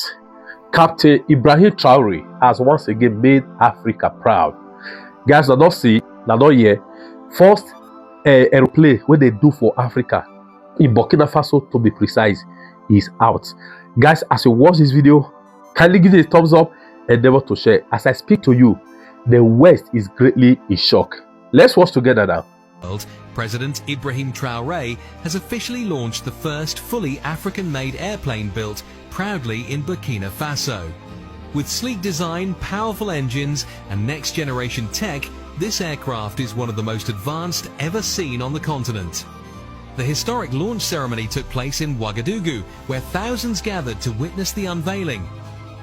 Yes, Captain Ibrahim Traoré has once again made Africa proud. Guys, na not see, na not hear. First aeroplane wey they do for Africa in Burkina Faso, to be precise, is out. Guys, as you watch this video, kindly give it a thumbs up and never to share. As I speak to you, the West is greatly in shock. Let's watch together now. President Ibrahim Traoré has officially launched the first fully African-made airplane built proudly in Burkina Faso. With sleek design, powerful engines and next-generation tech, this aircraft is one of the most advanced ever seen on the continent. The historic launch ceremony took place in Ouagadougou, where thousands gathered to witness the unveiling.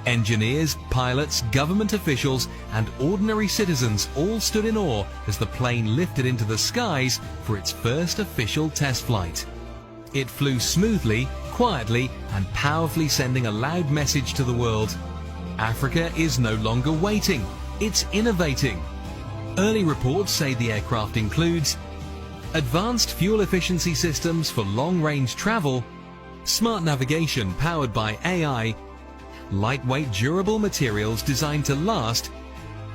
Engineers, pilots, government officials and ordinary citizens all stood in awe as the plane lifted into the skies for its first official test flight. It flew smoothly, quietly and powerfully, sending a loud message to the world. Africa is no longer waiting, it's innovating. Early reports say the aircraft includes advanced fuel efficiency systems for long-range travel, smart navigation powered by AI, lightweight durable materials designed to last,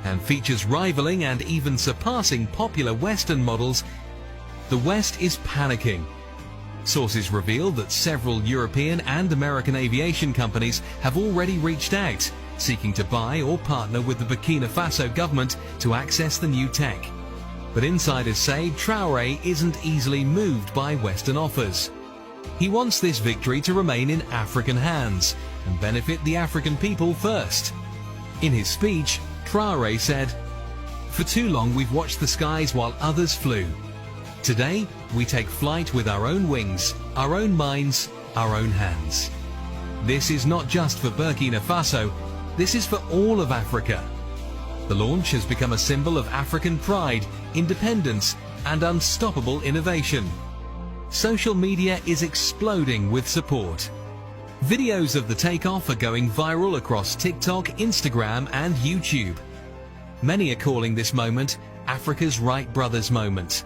and features rivaling and even surpassing popular Western models. The West is panicking. Sources reveal that several European and American aviation companies have already reached out, seeking to buy or partner with the Burkina Faso government to access the new tech. But insiders say Traoré isn't easily moved by Western offers. He wants this victory to remain in African hands and benefit the African people first. In his speech, Traoré said, "For too long we've watched the skies while others flew. Today, we take flight with our own wings, our own minds, our own hands. This is not just for Burkina Faso, this is for all of Africa." The launch has become a symbol of African pride, independence, and unstoppable innovation. Social media is exploding with support. Videos of the takeoff are going viral across TikTok, Instagram, and YouTube. Many are calling this moment Africa's Wright brothers moment.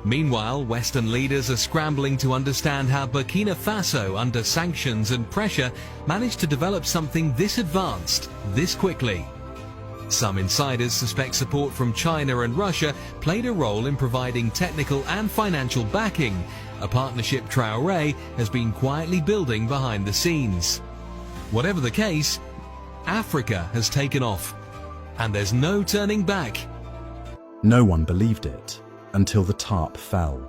Meanwhile, Western leaders are scrambling to understand how Burkina Faso, under sanctions and pressure, managed to develop something this advanced, this quickly. Some insiders suspect support from China and Russia played a role in providing technical and financial backing, a partnership Traoré has been quietly building behind the scenes. Whatever the case, Africa has taken off, and there's no turning back. No one believed it until the tarp fell.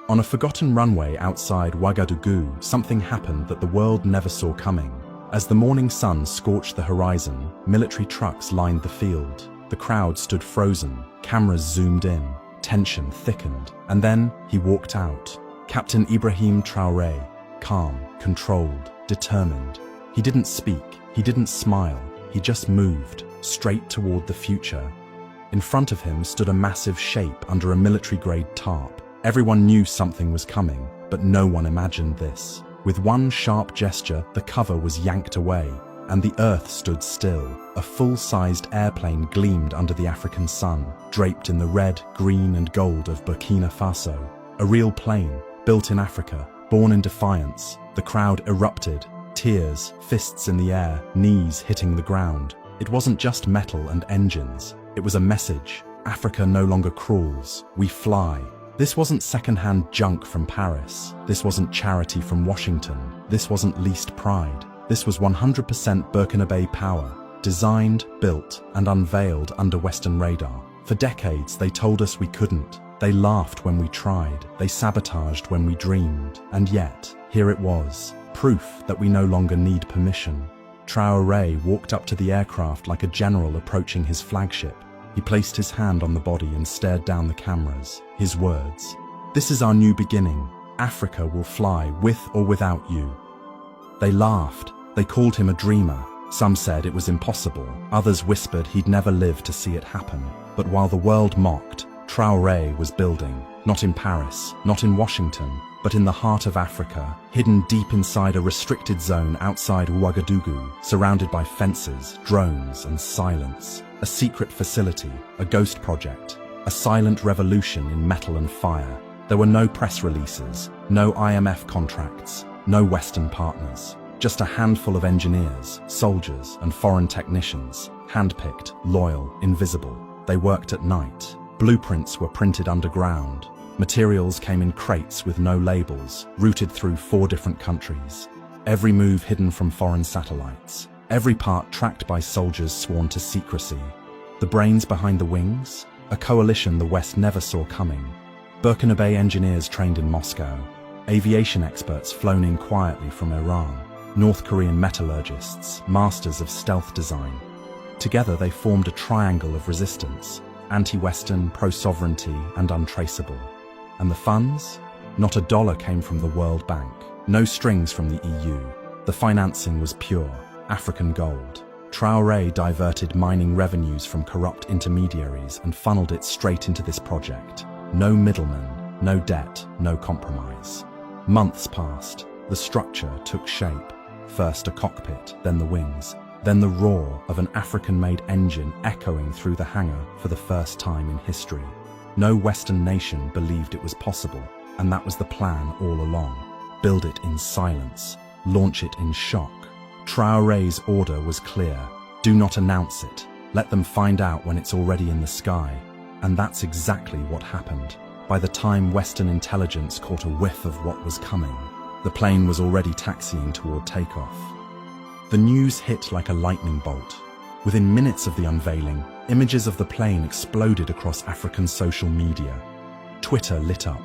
On a forgotten runway outside Ouagadougou, something happened that the world never saw coming. As the morning sun scorched the horizon, military trucks lined the field. The crowd stood frozen, cameras zoomed in, tension thickened, and then he walked out. Captain Ibrahim Traoré, calm, controlled, determined. He didn't speak, he didn't smile, he just moved, straight toward the future. In front of him stood a massive shape under a military-grade tarp. Everyone knew something was coming, but no one imagined this. With one sharp gesture, the cover was yanked away, and the earth stood still. A full-sized airplane gleamed under the African sun, draped in the red, green, and gold of Burkina Faso. A real plane, built in Africa, born in defiance. The crowd erupted, tears, fists in the air, knees hitting the ground. It wasn't just metal and engines. It was a message. Africa no longer crawls, we fly. This wasn't second-hand junk from Paris. This wasn't charity from Washington. This wasn't leased pride. This was 100% Burkinabe power, designed, built, and unveiled under Western radar. For decades, they told us we couldn't. They laughed when we tried. They sabotaged when we dreamed. And yet, here it was, proof that we no longer need permission. Traoré walked up to the aircraft like a general approaching his flagship. He placed his hand on the body and stared down the cameras. His words, "This is our new beginning. Africa will fly with or without you." They laughed. They called him a dreamer. Some said it was impossible. Others whispered he'd never live to see it happen. But while the world mocked, Traoré was building. Not in Paris, not in Washington, but in the heart of Africa, hidden deep inside a restricted zone outside Ouagadougou, surrounded by fences, drones, and silence. A secret facility, a ghost project, a silent revolution in metal and fire. There were no press releases, no IMF contracts, no Western partners. Just a handful of engineers, soldiers, and foreign technicians, handpicked, loyal, invisible. They worked at night. Blueprints were printed underground. Materials came in crates with no labels, routed through 4 different countries. Every move hidden from foreign satellites. Every part tracked by soldiers sworn to secrecy. The brains behind the wings? A coalition the West never saw coming. Burkina engineers trained in Moscow. Aviation experts flown in quietly from Iran. North Korean metallurgists, masters of stealth design. Together they formed a triangle of resistance, anti-Western, pro-sovereignty, and untraceable. And the funds? Not a dollar came from the World Bank, no strings from the EU. The financing was pure, African gold. TRAORÉ diverted mining revenues from corrupt intermediaries and funneled it straight into this project. No middlemen, no debt, no compromise. Months passed. The structure took shape. First a cockpit, then the wings, then the roar of an African-made engine echoing through the hangar for the first time in history. No Western nation believed it was possible, and that was the plan all along. Build it in silence, launch it in shock. TRAORÉ's order was clear. Do not announce it. Let them find out when it's already in the sky. And that's exactly what happened. By the time Western intelligence caught a whiff of what was coming, the plane was already taxiing toward takeoff. The news hit like a lightning bolt. Within minutes of the unveiling, images of the plane exploded across African social media. Twitter lit up.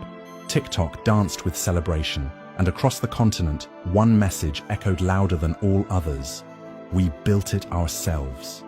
TikTok danced with celebration. And across the continent, one message echoed louder than all others. We built it ourselves.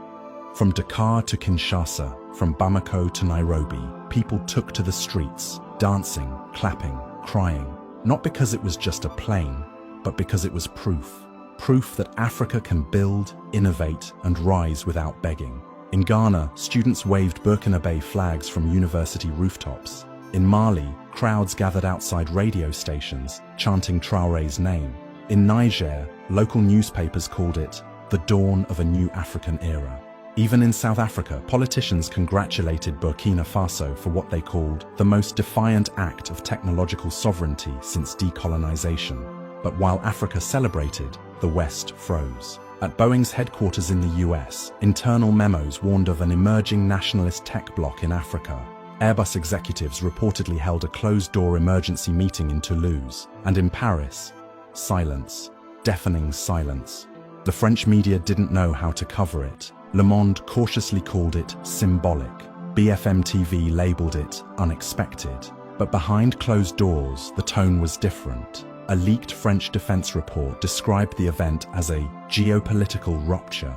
From Dakar to Kinshasa, from Bamako to Nairobi, people took to the streets, dancing, clapping, crying. Not because it was just a plane, but because it was proof. Proof that Africa can build, innovate, and rise without begging. In Ghana, students waved Burkina flags from university rooftops. In Mali, crowds gathered outside radio stations, chanting TRAORÉ's name. In Niger, local newspapers called it the dawn of a new African era. Even in South Africa, politicians congratulated Burkina Faso for what they called the most defiant act of technological sovereignty since decolonization. But while Africa celebrated, the West froze. At Boeing's headquarters in the US, internal memos warned of an emerging nationalist tech bloc in Africa. Airbus executives reportedly held a closed-door emergency meeting in Toulouse. And in Paris, silence. Deafening silence. The French media didn't know how to cover it. Le Monde cautiously called it symbolic. BFM TV labeled it unexpected. But behind closed doors, the tone was different. A leaked French defense report described the event as a geopolitical rupture.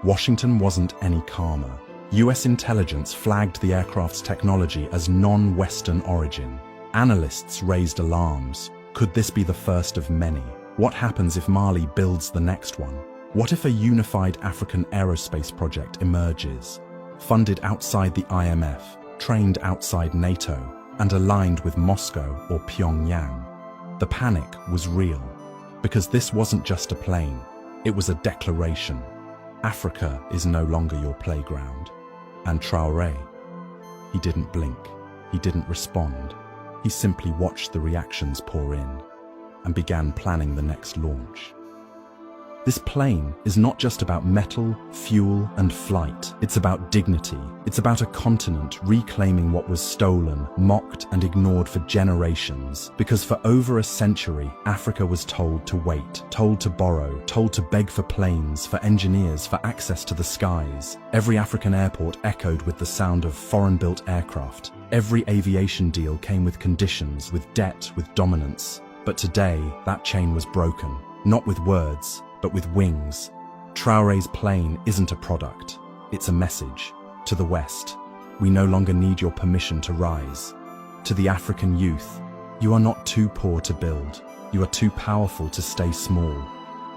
Washington wasn't any calmer. US intelligence flagged the aircraft's technology as non-Western origin. Analysts raised alarms. Could this be the first of many? What happens if Mali builds the next one? What if a unified African aerospace project emerges, funded outside the IMF, trained outside NATO, and aligned with Moscow or Pyongyang? The panic was real, because this wasn't just a plane, it was a declaration. Africa is no longer your playground. And TRAORÉ, he didn't blink, he didn't respond, he simply watched the reactions pour in, and began planning the next launch. This plane is not just about metal, fuel, and flight. It's about dignity. It's about a continent reclaiming what was stolen, mocked, and ignored for generations. Because for over a century, Africa was told to wait, told to borrow, told to beg for planes, for engineers, for access to the skies. Every African airport echoed with the sound of foreign-built aircraft. Every aviation deal came with conditions, with debt, with dominance. But today, that chain was broken. Not with words, but with wings. TRAORÉ's plane isn't a product, it's a message. To the West, we no longer need your permission to rise. To the African youth, you are not too poor to build, you are too powerful to stay small.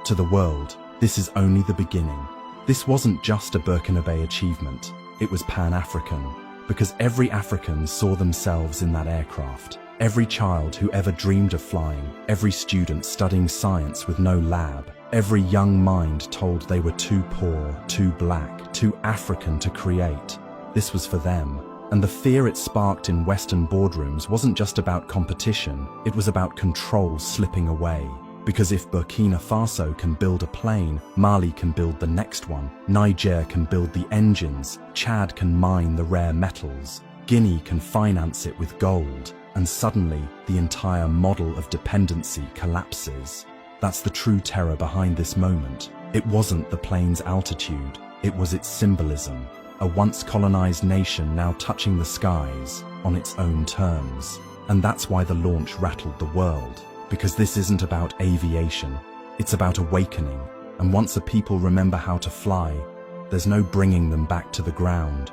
To the world, this is only the beginning. This wasn't just a Burkina achievement, it was Pan-African, because every African saw themselves in that aircraft. Every child who ever dreamed of flying, every student studying science with no lab, every young mind told they were too poor, too black, too African to create. This was for them. And the fear it sparked in Western boardrooms wasn't just about competition, it was about control slipping away. Because if Burkina Faso can build a plane, Mali can build the next one, Niger can build the engines, Chad can mine the rare metals, Guinea can finance it with gold, and suddenly the entire model of dependency collapses. That's the true terror behind this moment. It wasn't the plane's altitude, it was its symbolism. A once colonized nation now touching the skies on its own terms. And that's why the launch rattled the world. Because this isn't about aviation, it's about awakening. And once a people remember how to fly, there's no bringing them back to the ground.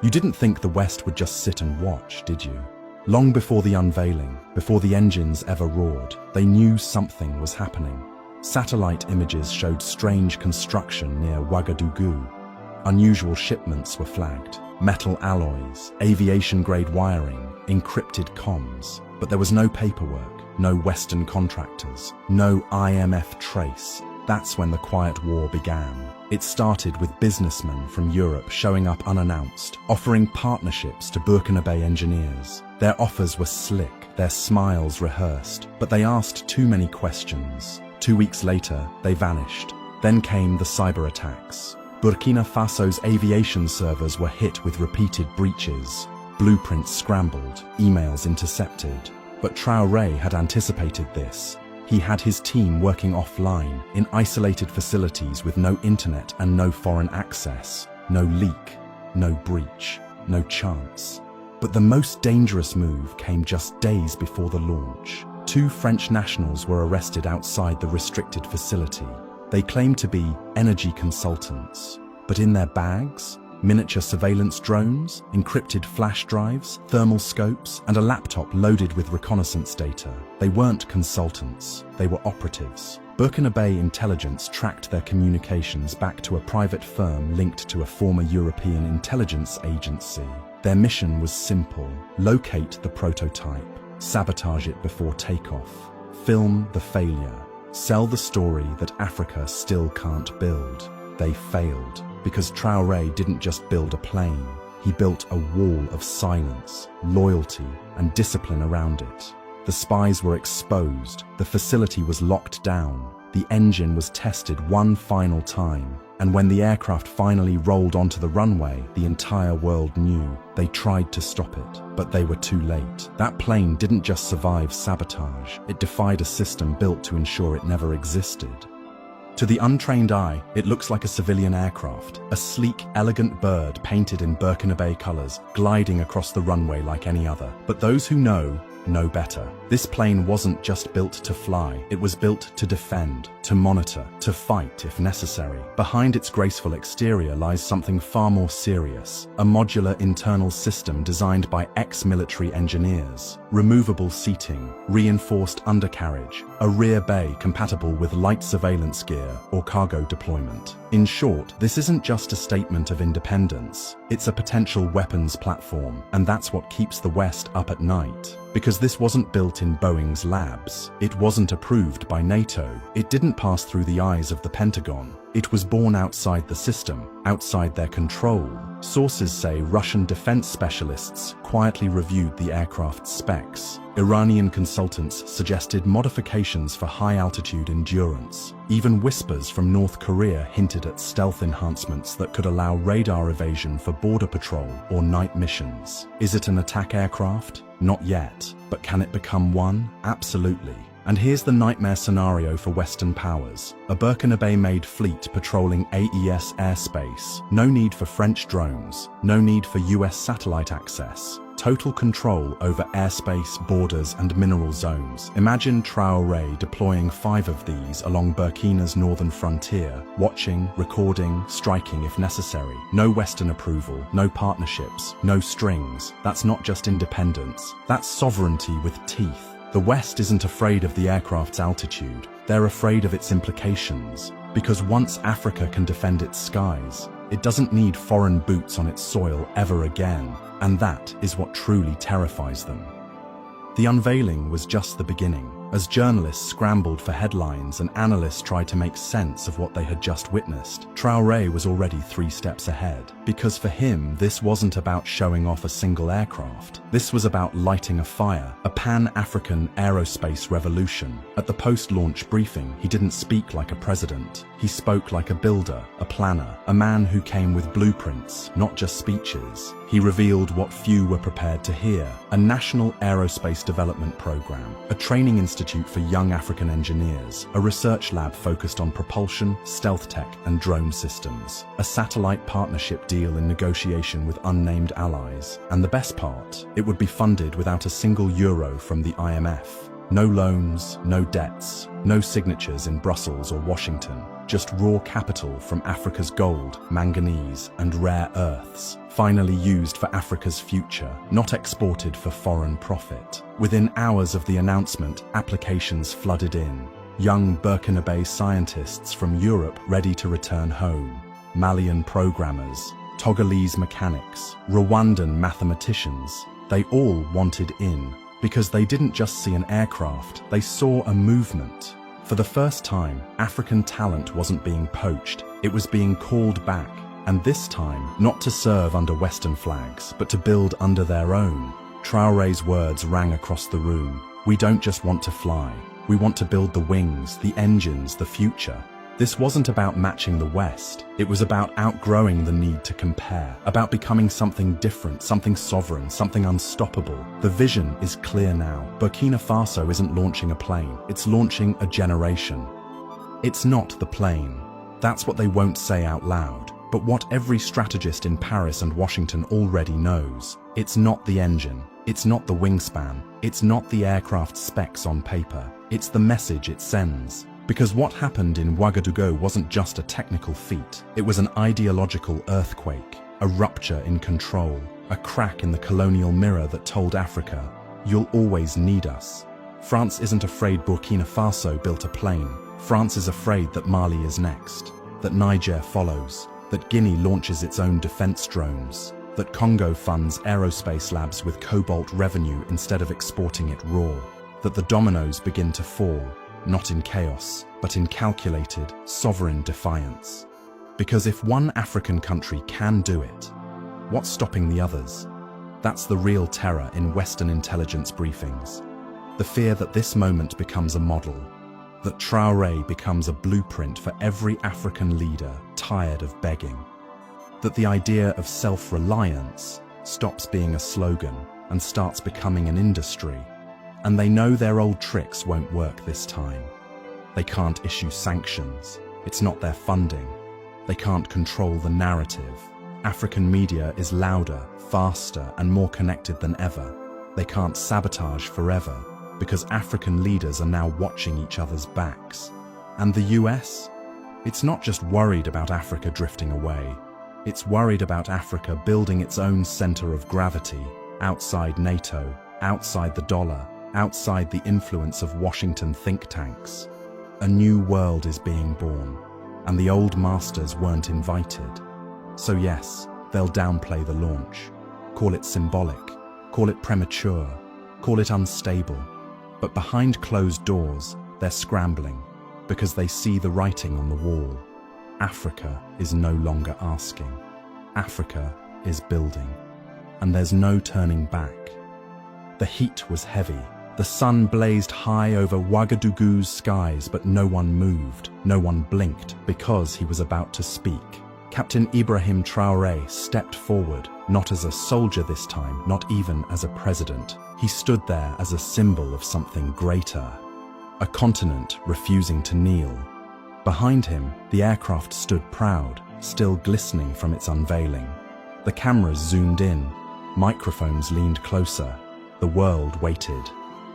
You didn't think the West would just sit and watch, did you? Long before the unveiling, before the engines ever roared, they knew something was happening. Satellite images showed strange construction near Ouagadougou. Unusual shipments were flagged. Metal alloys, aviation-grade wiring, encrypted comms. But there was no paperwork, no Western contractors, no IMF trace. That's when the quiet war began. It started with businessmen from Europe showing up unannounced, offering partnerships to Burkinabe engineers. Their offers were slick, their smiles rehearsed, but they asked too many questions. 2 weeks later, they vanished. Then came the cyber attacks. Burkina Faso's aviation servers were hit with repeated breaches. Blueprints scrambled, emails intercepted. But Traoré had anticipated this. He had his team working offline, in isolated facilities with no internet and no foreign access. No leak, no breach, no chance. But the most dangerous move came just days before the launch. 2 French nationals were arrested outside the restricted facility. They claimed to be energy consultants, but in their bags, miniature surveillance drones, encrypted flash drives, thermal scopes, and a laptop loaded with reconnaissance data. They weren't consultants, they were operatives. Burkinabe intelligence tracked their communications back to a private firm linked to a former European intelligence agency. Their mission was simple: locate the prototype, sabotage it before takeoff, film the failure, sell the story that Africa still can't build. They failed, because Traoré didn't just build a plane. He built a wall of silence, loyalty, and discipline around it. The spies were exposed, the facility was locked down, the engine was tested one final time, and when the aircraft finally rolled onto the runway, the entire world knew. They tried to stop it, but they were too late. That plane didn't just survive sabotage, it defied a system built to ensure it never existed. To the untrained eye, it looks like a civilian aircraft, a sleek, elegant bird painted in Burkinabe colors, gliding across the runway like any other. But those who know better. This plane wasn't just built to fly, it was built to defend, to monitor, to fight if necessary. Behind its graceful exterior lies something far more serious, a modular internal system designed by ex-military engineers. Removable seating, reinforced undercarriage, a rear bay compatible with light surveillance gear or cargo deployment. In short, this isn't just a statement of independence, it's a potential weapons platform, and that's what keeps the West up at night. Because this wasn't built in Boeing's labs, it wasn't approved by NATO, it didn't pass through the eyes of the Pentagon. It was born outside the system, outside their control. Sources say Russian defense specialists quietly reviewed the aircraft's specs. Iranian consultants suggested modifications for high-altitude endurance. Even whispers from North Korea hinted at stealth enhancements that could allow radar evasion for border patrol or night missions. Is it an attack aircraft? Not yet. But can it become one? Absolutely. And here's the nightmare scenario for Western powers. A Burkinabe-made fleet patrolling AES airspace. No need for French drones. No need for US satellite access. Total control over airspace, borders, and mineral zones. Imagine Traoré deploying 5 of these along Burkina's northern frontier, watching, recording, striking if necessary. No Western approval, no partnerships, no strings. That's not just independence. That's sovereignty with teeth. The West isn't afraid of the aircraft's altitude, they're afraid of its implications. Because once Africa can defend its skies, it doesn't need foreign boots on its soil ever again, and that is what truly terrifies them. The unveiling was just the beginning. As journalists scrambled for headlines and analysts tried to make sense of what they had just witnessed, Traoré was already 3 steps ahead. Because for him, this wasn't about showing off a single aircraft. This was about lighting a fire, a pan-African aerospace revolution. At the post-launch briefing, he didn't speak like a president. He spoke like a builder, a planner, a man who came with blueprints, not just speeches. He revealed what few were prepared to hear: a national aerospace development program, a training institute for young African engineers, a research lab focused on propulsion, stealth tech, and drone systems, a satellite partnership deal in negotiation with unnamed allies. And the best part, it would be funded without a single euro from the IMF. No loans, no debts, no signatures in Brussels or Washington, just raw capital from Africa's gold, manganese, and rare earths, finally used for Africa's future, not exported for foreign profit. Within hours of the announcement, applications flooded in. Young Burkina scientists from Europe ready to return home, Malian programmers, Togolese mechanics, Rwandan mathematicians, they all wanted in. Because they didn't just see an aircraft, they saw a movement. For the first time, African talent wasn't being poached, it was being called back. And this time, not to serve under Western flags, but to build under their own. Traoré's words rang across the room. We don't just want to fly, we want to build the wings, the engines, the future. This wasn't about matching the West. It was about outgrowing the need to compare, about becoming something different, something sovereign, something unstoppable. The vision is clear now. Burkina Faso isn't launching a plane, it's launching a generation. It's not the plane. That's what they won't say out loud. But what every strategist in Paris and Washington already knows. It's not the engine, it's not the wingspan, it's not the aircraft specs on paper. It's the message it sends. Because what happened in Ouagadougou wasn't just a technical feat, it was an ideological earthquake, a rupture in control, a crack in the colonial mirror that told Africa, you'll always need us. France isn't afraid Burkina Faso built a plane. France is afraid that Mali is next, that Niger follows, that Guinea launches its own defense drones, that Congo funds aerospace labs with cobalt revenue instead of exporting it raw, that the dominoes begin to fall, not in chaos, but in calculated, sovereign defiance. Because if one African country can do it, what's stopping the others? That's the real terror in Western intelligence briefings. The fear that this moment becomes a model, that Traoré becomes a blueprint for every African leader tired of begging, that the idea of self-reliance stops being a slogan and starts becoming an industry. And they know their old tricks won't work this time. They can't issue sanctions. It's not their funding. They can't control the narrative. African media is louder, faster, and more connected than ever. They can't sabotage forever, because African leaders are now watching each other's backs. And the US? It's not just worried about Africa drifting away. It's worried about Africa building its own center of gravity, outside NATO, outside the dollar, outside the influence of Washington think tanks. A new world is being born, and the old masters weren't invited. So yes, they'll downplay the launch, call it symbolic, call it premature, call it unstable. But behind closed doors, they're scrambling, because they see the writing on the wall. Africa is no longer asking. Africa is building, and there's no turning back. The heat was heavy. The sun blazed high over Ouagadougou's skies, but no one moved, no one blinked, because he was about to speak. Captain Ibrahim Traoré stepped forward, not as a soldier this time, not even as a president. He stood there as a symbol of something greater. A continent refusing to kneel. Behind him, the aircraft stood proud, still glistening from its unveiling. The cameras zoomed in, microphones leaned closer. The world waited.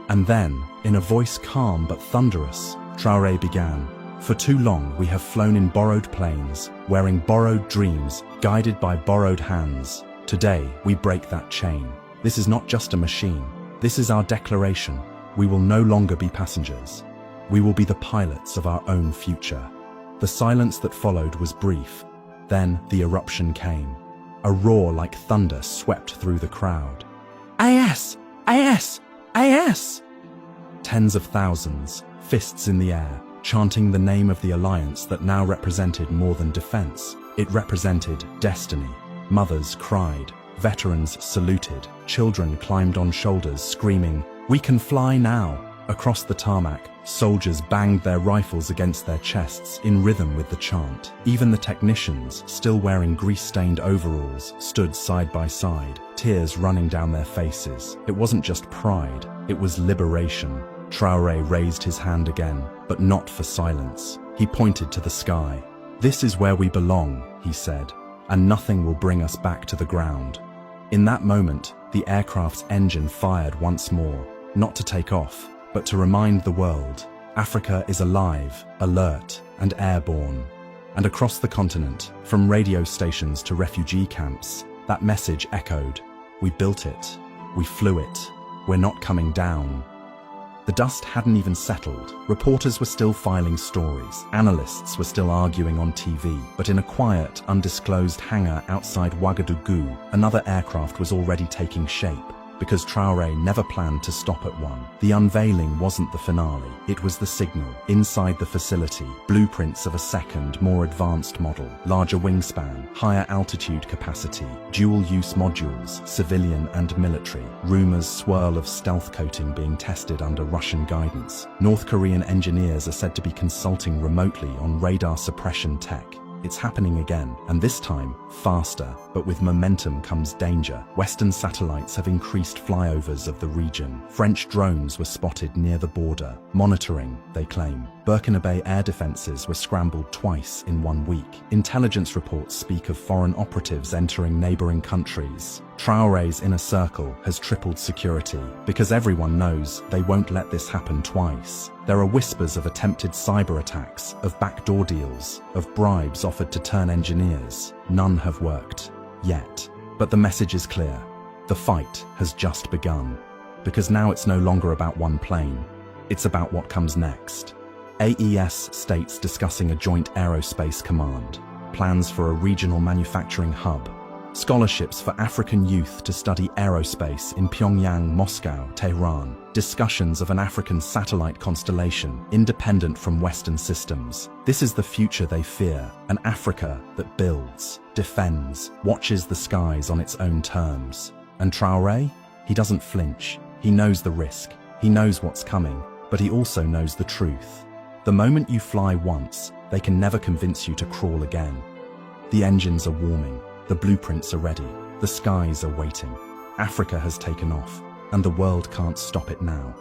And then, in a voice calm but thunderous, Traoré began. For too long we have flown in borrowed planes, wearing borrowed dreams, guided by borrowed hands. Today we break that chain. This is not just a machine. This is our declaration. We will no longer be passengers. We will be the pilots of our own future. The silence that followed was brief. Then the eruption came. A roar like thunder swept through the crowd. IS! IS! IS! Tens of thousands, fists in the air, chanting the name of the alliance that now represented more than defense. It represented destiny. Mothers cried, veterans saluted, children climbed on shoulders screaming, "We can fly now!" Across the tarmac, soldiers banged their rifles against their chests in rhythm with the chant. Even the technicians, still wearing grease-stained overalls, stood side by side, tears running down their faces. It wasn't just pride, it was liberation. Traoré raised his hand again, but not for silence. He pointed to the sky. "This is where we belong," he said, "and nothing will bring us back to the ground." In that moment, the aircraft's engine fired once more, not to take off, but to remind the world, Africa is alive, alert, and airborne. And across the continent, from radio stations to refugee camps, that message echoed, "We built it, we flew it, we're not coming down." The dust hadn't even settled. Reporters were still filing stories. Analysts were still arguing on TV. But in a quiet, undisclosed hangar outside Ouagadougou, another aircraft was already taking shape. Because Traoré never planned to stop at one. The unveiling wasn't the finale, it was the signal. Inside the facility, blueprints of a second, more advanced model, larger wingspan, higher altitude capacity, dual-use modules, civilian and military. Rumors swirl of stealth coating being tested under Russian guidance. North Korean engineers are said to be consulting remotely on radar suppression tech. It's happening again, and this time, faster, but with momentum comes danger. Western satellites have increased flyovers of the region. French drones were spotted near the border, monitoring, they claim. Burkina air defenses were scrambled twice in 1 week. Intelligence reports speak of foreign operatives entering neighboring countries. Traoré's inner circle has tripled security, because everyone knows they won't let this happen twice. There are whispers of attempted cyber attacks, of backdoor deals, of bribes offered to turn engineers. None have worked, yet. But the message is clear. The fight has just begun. Because now it's no longer about one plane. It's about what comes next. AES states discussing a joint aerospace command, plans for a regional manufacturing hub, scholarships for African youth to study aerospace in Pyongyang, Moscow, Tehran, discussions of an African satellite constellation independent from Western systems. This is the future they fear, an Africa that builds, defends, watches the skies on its own terms. And Traoré? He doesn't flinch. He knows the risk. He knows what's coming, but he also knows the truth. The moment you fly once, they can never convince you to crawl again. The engines are warming. The blueprints are ready. The skies are waiting. Africa has taken off, and the world can't stop it now.